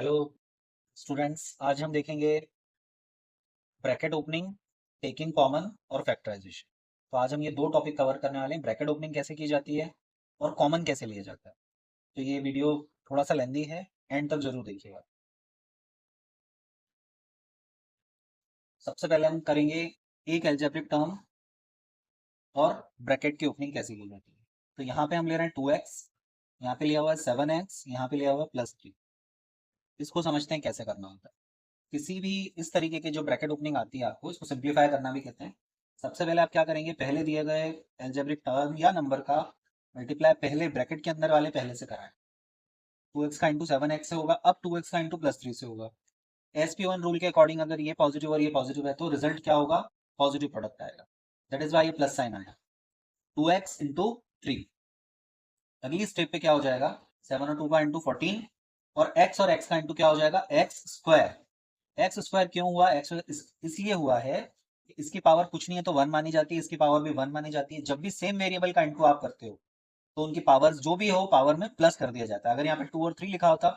Hello students, आज हम देखेंगे ब्रैकेट ओपनिंग, टेकिंग कॉमन और फैक्टराइजेशन। तो आज हम ये दो टॉपिक कवर करने वाले हैं। ब्रैकेट ओपनिंग कैसे की जाती है और कॉमन कैसे लिया जाता है। तो ये वीडियो थोड़ा सा लेंदी है, एंड तक जरूर देखिएगा। सबसे पहले हम करेंगे एक एल्जेब्रिक टर्म और ब्रैकेट की ओपनिंग कैसे की जाती है। तो यहाँ पे हम ले रहे हैं 2x, यहाँ पे लिया हुआ है 7x, यहाँ पे लिया हुआ है +3। इसको समझते हैं कैसे करना होता है। किसी भी इस तरीके की जो ब्रैकेट ओपनिंग आती है, आपको इसको सिंप्लीफाई करना भी कहते हैं। सबसे पहले आप क्या करेंगे, पहले दिए गए एल्जेब्रिक टर्म या नंबर का मल्टीप्लाई पहले ब्रैकेट के अंदर वाले पहले से कराएं। 2x का इंटू 7x से होगा, अब 2x का इंटू +3 से होगा। SP1 रूल के अकॉर्डिंग अगर ये पॉजिटिव और ये पॉजिटिव है तो रिजल्ट क्या होगा, पॉजिटिव प्रोडक्ट आएगा। दैट इज वाई ये प्लस साइन आया, 2x इंटू 3। अगली स्टेप पे क्या हो जाएगा, 7 और 2 का इंटू 14, और x का इंटू क्या हो जाएगा, एक्स स्क्वायर। एक्स स्क्वायर क्यों हुआ, एक्स इसलिए हुआ है कि इसकी पावर कुछ नहीं है तो 1 मानी जाती है, इसकी पावर भी 1 मानी जाती है। जब भी सेम वेरिएबल का इंटू आप करते हो तो उनकी पावर जो भी हो पावर में प्लस कर दिया जाता है। अगर यहाँ पे 2 और 3 लिखा होता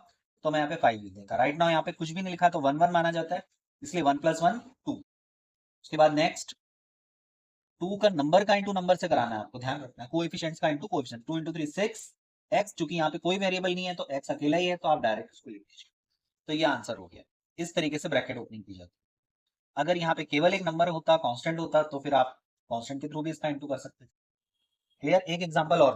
तो मैं यहाँ पे 5 लिख देता। राइट नाउ यहाँ पे कुछ भी नहीं लिखा तो 1 1 माना जाता है, इसलिए 1 + 1 2। उसके बाद नेक्स्ट 2 का नंबर का इंटू नंबर से कराना है, आपको ध्यान रखना है। कोएफिशिएंट्स का इंटू कोएफिशिएंट, 2 × 3 6 एक्स, चूंकि यहाँ पे कोई वेरिएबल नहीं है तो एक्स अकेला ही है तो आप डायरेक्ट उसको लिख दीजिए। तो ये आंसर हो गया। इस तरीके से ब्रैकेट ओपनिंग की जाती है। अगर यहाँ पे केवल एक नंबर होता, कांस्टेंट होता, तो फिर आप कांस्टेंट के थ्रू भी इसका इंटू कर सकते थे। क्लियर। एक एग्जांपल और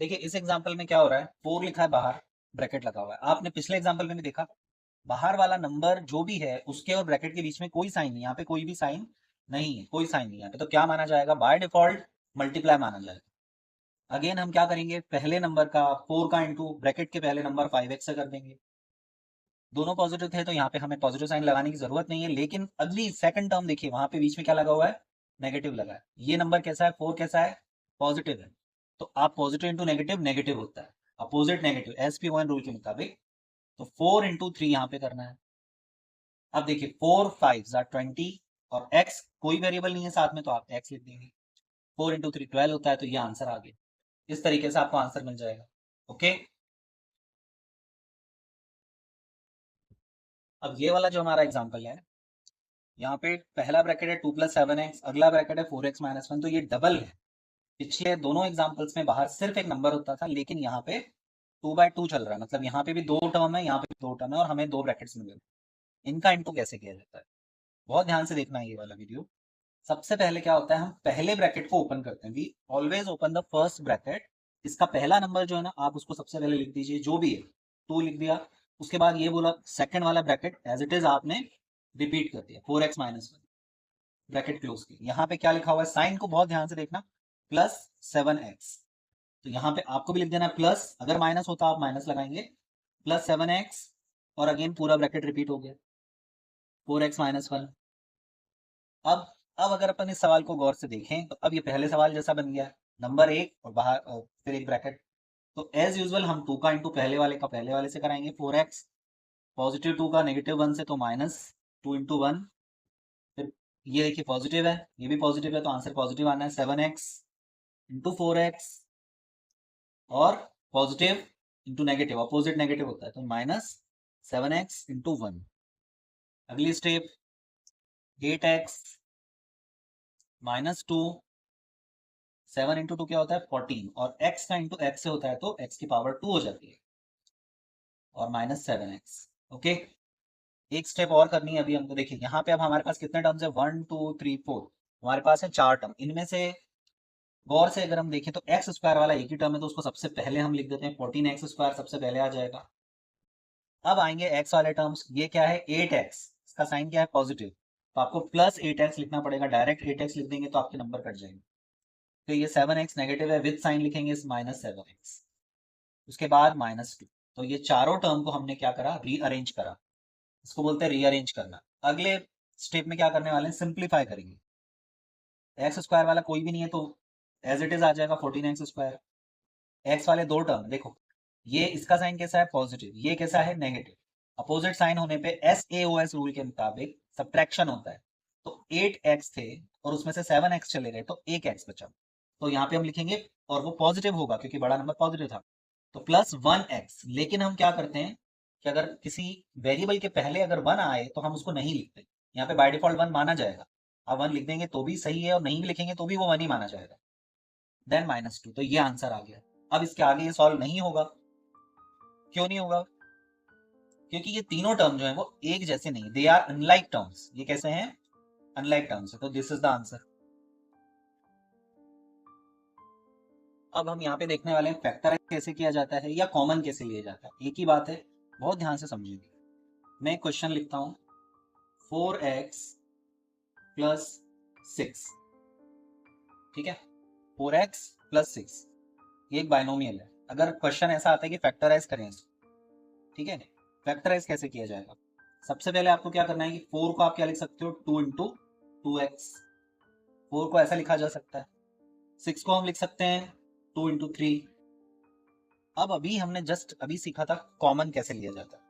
देखिए इस एग्जांपल में क्या हो रहा है, 4 लिखा है बाहर, ब्रैकेट लगा हुआ है। आपने पिछले एग्जांपल में भी देखा, बाहर वाला नंबर जो भी है उसके और ब्रैकेट के बीच में कोई साइन नहीं, यहाँ पे कोई भी साइन नहीं है, कोई साइन नहीं है यहाँ पे। तो क्या माना जाएगा, बाय डिफॉल्ट मल्टीप्लाई माना जाएगा। अगेन हम क्या करेंगे, पहले नंबर का 4 का इंटू ब्रैकेट के पहले नंबर 5x से कर देंगे। दोनों पॉजिटिव थे तो यहाँ पे हमें पॉजिटिव साइन लगाने की जरूरत नहीं है, लेकिन अगली सेकंड टर्म देखिए, वहां पे बीच में क्या लगा हुआ है, नेगेटिव लगा है। ये नंबर कैसा है, 4 कैसा है, पॉजिटिव है। तो आप पॉजिटिव इंटू नेगेटिव, नेगेटिव होता है, अपोजिट नेगेटिव SP1 रूल के मुताबिक। तो 4 × 3 यहाँ पे करना है। अब देखिए 4 5 20 और x कोई वेरिएबल नहीं है साथ में तो आप x लिख देंगे। 4 × 3 12 होता है, तो ये आंसर आ गया। इस तरीके से आपको आंसर मिल जाएगा। ओके। अब ये वाला जो हमारा एग्जांपल है, यहाँ पे पहला ब्रैकेट है 2 + 7x, अगला ब्रैकेट है 4x - 1, तो ये डबल है। पिछले दोनों एग्जांपल्स में बाहर सिर्फ एक नंबर होता था, लेकिन यहाँ पे 2/2 चल रहा है, मतलब यहाँ पे भी 2 टर्म है, यहाँ पे भी 2 टर्म है, और हमें 2 ब्रैकेट्स मिल गए। इनका इंटू कैसे किया जाता है, बहुत ध्यान से देखना है ये वाला वीडियो। सबसे पहले क्या होता है, हम पहले ब्रैकेट को ओपन करते हैं। We always open the first bracket. इसका पहला नंबर जो है ना, आप उसको सबसे पहले लिख दीजिए, जो भी है 2 लिख दिया। उसके बाद ये बोला सेकंड वाला ब्रैकेट एज इट इज आपने रिपीट कर दिया, 4x - 1, ब्रैकेट क्लोज की। यहाँ पे क्या लिखा हुआ है, साइन को बहुत ध्यान से देखना, +7x। तो यहाँ पे आपको भी लिख देना प्लस, अगर माइनस होता आप माइनस लगाएंगे, +7x, और अगेन पूरा ब्रैकेट रिपीट हो गया, 4x - 1। अब अगर अपन इस सवाल को गौर से देखें तो अब ये पहले सवाल जैसा बन गया, नंबर एक और बाहर फिर एक ब्रैकेट। तो एज यूजुअल हम 2 का इंटू पहले वाले का पहले वाले से कराएंगे, 4x, पॉजिटिव 2 का -1 से तो -2 × 1। फिर ये देखिए पॉजिटिव है, ये भी पॉजिटिव है, तो आंसर पॉजिटिव आना है, 7x × 4x, और positive into negative, opposite negative होता है, तो -7x × 1। अगली स्टेप 8x -2, 7 × 2 क्या होता है, 14, और x का इंटू x से होता है तो x की पावर 2 हो जाती है, और -7x। ओके। एक स्टेप और करनी है अभी हमको। देखिए यहाँ पे अब हमारे पास कितने टर्म्स है, 1 2 3 4, हमारे पास है 4 टर्म। इनमें से गौर से अगर हम देखें तो एक्स स्क्वायर वाला एक ही टर्म है, तो उसको सबसे पहले हम लिख देते हैं, 14x² सबसे पहले आ जाएगा। अब आएंगे x वाले टर्म्स, ये क्या है, 8x, इसका साइन क्या है, पॉजिटिव, तो आपको +8x लिखना पड़ेगा। डायरेक्ट 8x लिख देंगे तो आपके नंबर कट जाएंगे। तो ये 7x नेगेटिव है, विद साइन लिखेंगे -7x। उसके बाद -2। तो ये चारों टर्म को हमने क्या करा, रीअरेंज करा। इसको बोलते हैं रीअरेंज करना। अगले स्टेप में क्या करने वाले हैं, सिंप्लीफाई करेंगे। एक्स स्क्वायर वाला कोई भी नहीं है तो एज इट इज आ जाएगा 14x²। एक्स वाले दो टर्म देखो, ये इसका साइन कैसा है, पॉजिटिव, ये कैसा है, नेगेटिव। अपोजिट साइन होने पे SAOS रूल के मुताबिक सब्ट्रैक्शन होता है। तो 8x थे और उसमें से 7x चले गए तो 1x बचा, तो यहाँ पे हम लिखेंगे, और वो पॉजिटिव होगा क्योंकि बड़ा नंबर पॉजिटिव था, तो प्लस 1x, लेकिन हम क्या करते हैं कि अगर किसी वेरिएबल के पहले अगर 1 आए तो हम उसको नहीं लिखते, यहाँ पे बाय डिफॉल्ट 1 माना जाएगा। अब 1 लिख देंगे तो भी सही है और नहीं भी लिखेंगे तो भी वो 1 ही माना जाएगा। देन -2, तो ये आंसर आ गया। अब इसके आगे ये सॉल्व नहीं होगा। क्यों नहीं होगा? क्योंकि ये तीनों टर्म जो है वो एक जैसे नहीं, दे आर अनलाइक टर्म्स। ये कैसे हैं? अनलाइक टर्म्स है, तो दिस इज द आंसर। अब हम यहाँ पे देखने वाले हैं फैक्टराइज कैसे किया जाता है या कॉमन कैसे लिया जाता है। एक ही बात है, बहुत ध्यान से समझिएगा। मैं क्वेश्चन लिखता हूँ 4x प्लस 6, ठीक है, 4x प्लस 6, ये एक बाइनोमियल है। अगर क्वेश्चन ऐसा आता है कि फैक्टराइज करें इसको, ठीक है, फैक्टराइज कैसे किया जाएगा? सबसे पहले आपको क्या करना है कि 4 को आप क्या लिख सकते हो, 2 इंटू 2x, 4 को ऐसा लिखा जा सकता है। 6 को हम लिख सकते हैं 2 इंटू 3। अब अभी हमने जस्ट अभी सीखा था कॉमन कैसे लिया जाता है,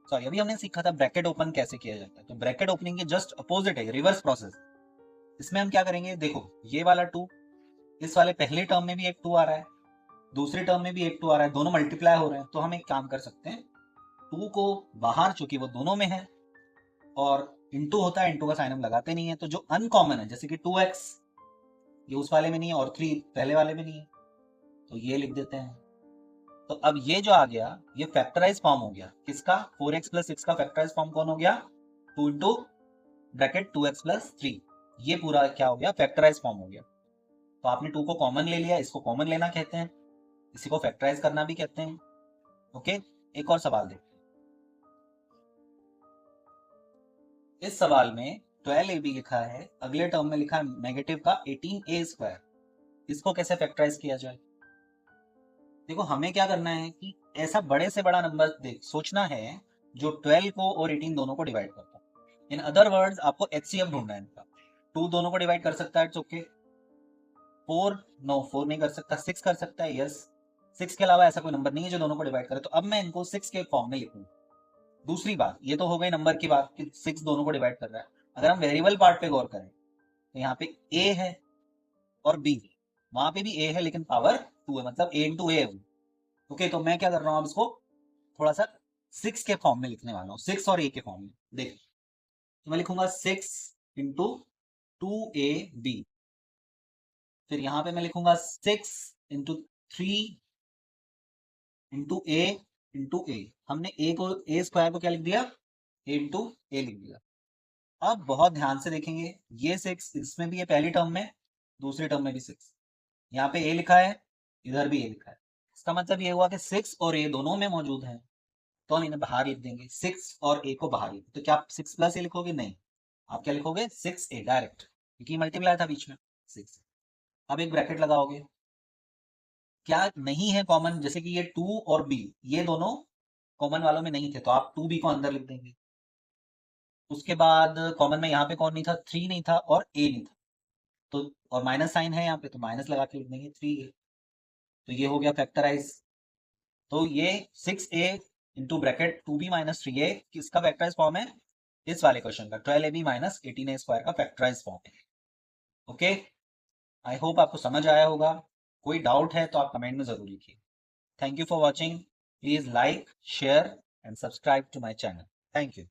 सॉरी अभी हमने सीखा था ब्रैकेट ओपन कैसे किया जाता है। तो ब्रैकेट ओपनिंग के जस्ट अपोजिट है, रिवर्स प्रोसेस। इसमें हम क्या करेंगे, देखो ये वाला 2, इस वाले पहले टर्म में भी एक 2 आ रहा है, दूसरे टर्म में भी एक 2 आ रहा है, दोनों मल्टीप्लाई हो रहे हैं। तो हम एक काम कर सकते हैं, 2 को बाहर, चूंकि वो दोनों में है और इंटू होता है, इंटू का साइन हम लगाते नहीं है, तो जो अनकॉमन है जैसे कि 2x, ये उस वाले में नहीं है और 3 पहले वाले में नहीं है, तो ये लिख देते हैं। तो अब ये जो आ गया ये फैक्टराइज फॉर्म हो गया किसका, 4x प्लस 6 का फैक्टराइज फॉर्म कौन हो गया, 2 इंटू ब्रैकेट 2x प्लस 3, ये पूरा क्या हो गया, फैक्टराइज फॉर्म हो गया। तो आपने 2 को कॉमन ले लिया, इसको कॉमन लेना कहते हैं, इसी को फैक्टराइज करना भी कहते हैं। ओके, एक और सवाल देखते हैं। इस सवाल में 12ab लिखा है, अगले टर्म में लिखा है नेगेटिव का 18a², इसको कैसे फैक्टराइज किया जाए? देखो हमें क्या करना है कि ऐसा बड़े से बड़ा नंबर देख सोचना है जो 12 को और 18 दोनों को डिवाइड करता है। इन अदर वर्ड्स आपको एचसीएफ ढूंढना है इनका। 2 दोनों को डिवाइड कर सकता है, ओके। 4 नो, 4 नहीं कर सकता, 6 कर सकता है, यस। 6 के अलावा ऐसा कोई नंबर नहीं है जो दोनों को डिवाइड करे, तो अब मैं इनको 6 के फॉर्म में लिखूंगा। दूसरी बात, ये तो हो गई नंबर की बात कि 6 दोनों को डिवाइड कर रहा है। अगर हम वेरिएबल पार्ट पे गौर करें तो यहाँ पे a है और b है, वहां पे भी a है लेकिन पावर 2 है, मतलब a इंटू ए है। ओके, तो मैं क्या कर रहा हूँ अब इसको थोड़ा सा 6 के फॉर्म में लिखने वाला हूँ, 6 और a के फॉर्म में। देख, तो मैं लिखूंगा 6 इंटू 2ab, फिर यहाँ पे मैं लिखूंगा 6 इंटू 3 इंटू ए इंटू ए। हमने a को, a स्क्वायर को क्या लिख दिया, a इंटू ए लिख दिया। अब बहुत ध्यान से देखेंगे, ये 6 इसमें भी है पहली टर्म में, दूसरी टर्म में भी 6, यहाँ पे a लिखा है, इधर भी a लिखा है। इसका मतलब ये हुआ कि 6 और a दोनों में मौजूद है, तो हम इन्हें बाहर लिख देंगे, 6 और a को बाहर लिख। तो क्या आप 6 प्लस ए लिखोगे? नहीं, आप क्या लिखोगे, 6a डायरेक्ट, क्योंकि मल्टीप्लाई था बीच में 6। अब एक ब्रैकेट लगाओगे, क्या नहीं है कॉमन, जैसे कि ये 2 और b, ये दोनों कॉमन वालों में नहीं थे, तो आप 2b को अंदर लिख देंगे। उसके बाद कॉमन में यहाँ पे कौन नहीं था, 3 नहीं था और a नहीं था, तो और माइनस साइन है यहाँ पे, तो माइनस लगा के लिख देंगे 3a। तो ये हो गया फैक्टराइज। तो ये 6a into bracket 2b minus 3a किसका फैक्टराइज फॉर्म है, इस वाले क्वेश्चन का 12ab माइनस 18a² का फैक्टराइज फॉर्म है। ओके, आई होप आपको समझ आया होगा। कोई डाउट है तो आप कमेंट में जरूर लिखिए। Thank you for watching, please like, share and subscribe to my channel. Thank you.